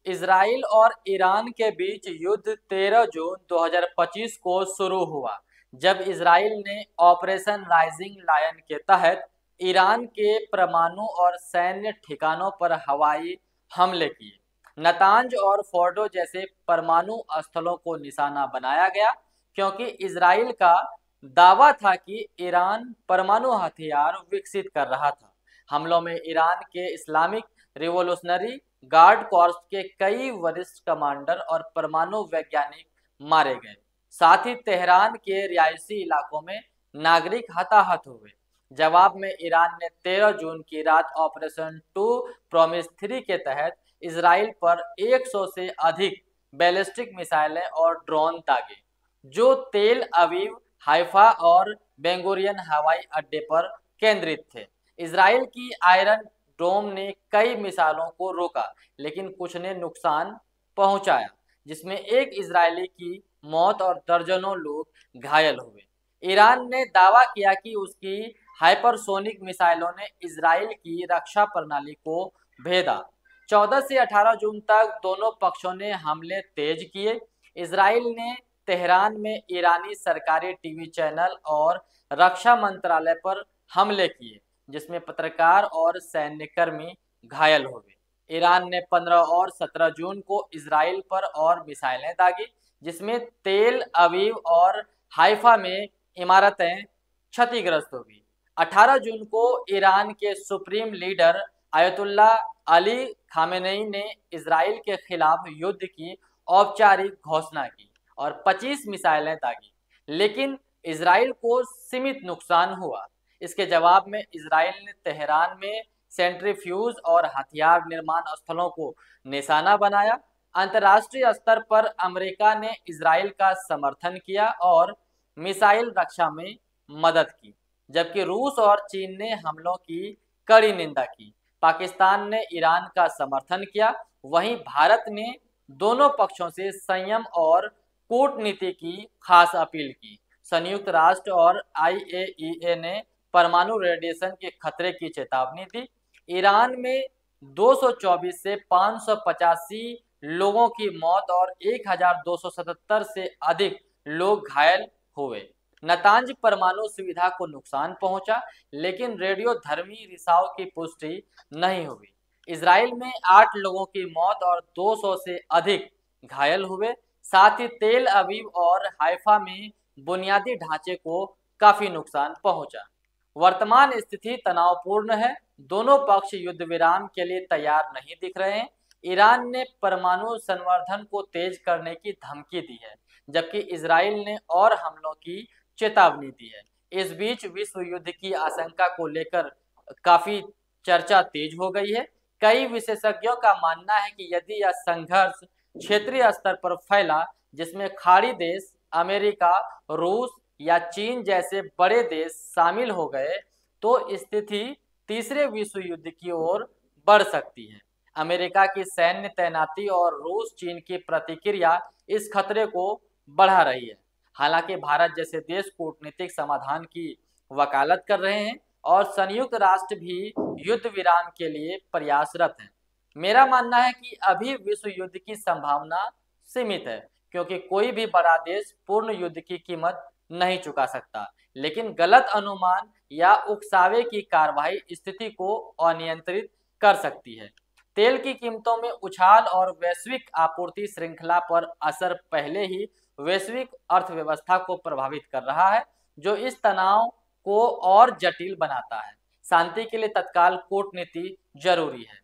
Israel और Iran के बीच युद्ध 13 जून 2025 को शुरू हुआ, जब इजराइल ने ऑपरेशन राइजिंग लायन के तहत ईरान के परमाणु और सैन्य ठिकानों पर हवाई हमले किए। नतांज और फोर्डो जैसे परमाणु स्थलों को निशाना बनाया गया, क्योंकि इजराइल का दावा था कि ईरान परमाणु हथियार विकसित कर रहा था। हमलों में ईरान के इस्लामिक रिवोल्यूशनरी गार्ड कॉर्प्स के कई वरिष्ठ कमांडर और परमाणु वैज्ञानिक मारे गए। साथ ही तेहरान के रिहायशी इलाकों में नागरिक हताहत हुए। जवाब में ईरान ने 13 जून की रात ऑपरेशन 2 प्रॉमिस 3 के तहत इजराइल पर 100 से अधिक बैलिस्टिक मिसाइलें और ड्रोन दागे, जो तेल अवीव, हाइफा और बेंगुरियन हवाई अड्डे पर केंद्रित थे। इजराइल की आयरन डोम ने कई मिसाइलों को रोका, लेकिन कुछ ने नुकसान पहुंचाया, जिसमें एक इजरायली की मौत और दर्जनों लोग घायल हुए। ईरान ने दावा किया कि उसकी हाइपरसोनिक मिसाइलों ने इजराइल की रक्षा प्रणाली को भेदा। 14 से 18 जून तक दोनों पक्षों ने हमले तेज किए। इजराइल ने तेहरान में ईरानी सरकारी टीवी चैनल और रक्षा मंत्रालय पर हमले किए, जिसमें पत्रकार और सैन्यकर्मी घायल हुए। ईरान ने 15 और 17 जून को इजराइल पर और मिसाइलें दागी, जिसमें तेल अवीव और हाइफा में इमारतें क्षतिग्रस्त हुई। 18 जून को ईरान के supreme leader ayatollah Ali Khamenei ने इजराइल के खिलाफ युद्ध की औपचारिक घोषणा की और 25 मिसाइलें दागी, लेकिन इजराइल को सीमित नुकसान हुआ। इसके जवाब में इजराइल ने तेहरान में सेंट्रीफ्यूज और हथियार निर्माण स्थलों को निशाना बनाया। अंतर्राष्ट्रीय स्तर पर अमेरिका ने इजराइल का समर्थन किया और मिसाइल रक्षा में मदद की, जबकि रूस और चीन ने हमलों की कड़ी निंदा की। पाकिस्तान ने ईरान का समर्थन किया। वहीं भारत ने दोनों पक्षों से संयम और कूटनीति की खास अपील की। संयुक्त राष्ट्र और IAEA ने परमाणु रेडिएशन के खतरे की चेतावनी दी। ईरान में 224 से 585 लोगों की मौत और 1277 से अधिक लोग घायल हुए। नतांज परमाणु सुविधा को नुकसान पहुंचा, लेकिन रेडियो धर्मी रिसाव की पुष्टि नहीं हुई। इजराइल में 8 लोगों की मौत और 200 से अधिक घायल हुए। साथ ही तेल अवीव और हाइफा में बुनियादी ढांचे को काफी नुकसान पहुंचा। वर्तमान स्थिति तनावपूर्ण है। दोनों पक्ष युद्ध विराम के लिए तैयार नहीं दिख रहे हैं। ईरान ने परमाणु संवर्धन को तेज करने की धमकी दी है, जबकि इजराइल ने और हमलों की चेतावनी दी है। इस बीच विश्व युद्ध की आशंका को लेकर काफी चर्चा तेज हो गई है। कई विशेषज्ञों का मानना है कि यदि यह संघर्ष क्षेत्रीय स्तर पर फैला, जिसमें खाड़ी देश, अमेरिका, रूस या चीन जैसे बड़े देश शामिल हो गए, तो स्थिति तीसरे विश्व युद्ध की ओर बढ़ सकती है। अमेरिका की सैन्य तैनाती और रूस चीन की प्रतिक्रिया इस खतरे को बढ़ा रही है। हालांकि भारत जैसे देश कूटनीतिक समाधान की वकालत कर रहे हैं और संयुक्त राष्ट्र भी युद्ध विराम के लिए प्रयासरत है। मेरा मानना है कि अभी विश्व युद्ध की संभावना सीमित है, क्योंकि कोई भी बड़ा देश पूर्ण युद्ध की कीमत नहीं चुका सकता, लेकिन गलत अनुमान या उकसावे की कार्रवाई स्थिति को अनियंत्रित कर सकती है। तेल की कीमतों में उछाल और वैश्विक आपूर्ति श्रृंखला पर असर पहले ही वैश्विक अर्थव्यवस्था को प्रभावित कर रहा है, जो इस तनाव को और जटिल बनाता है। शांति के लिए तत्काल कूटनीति जरूरी है।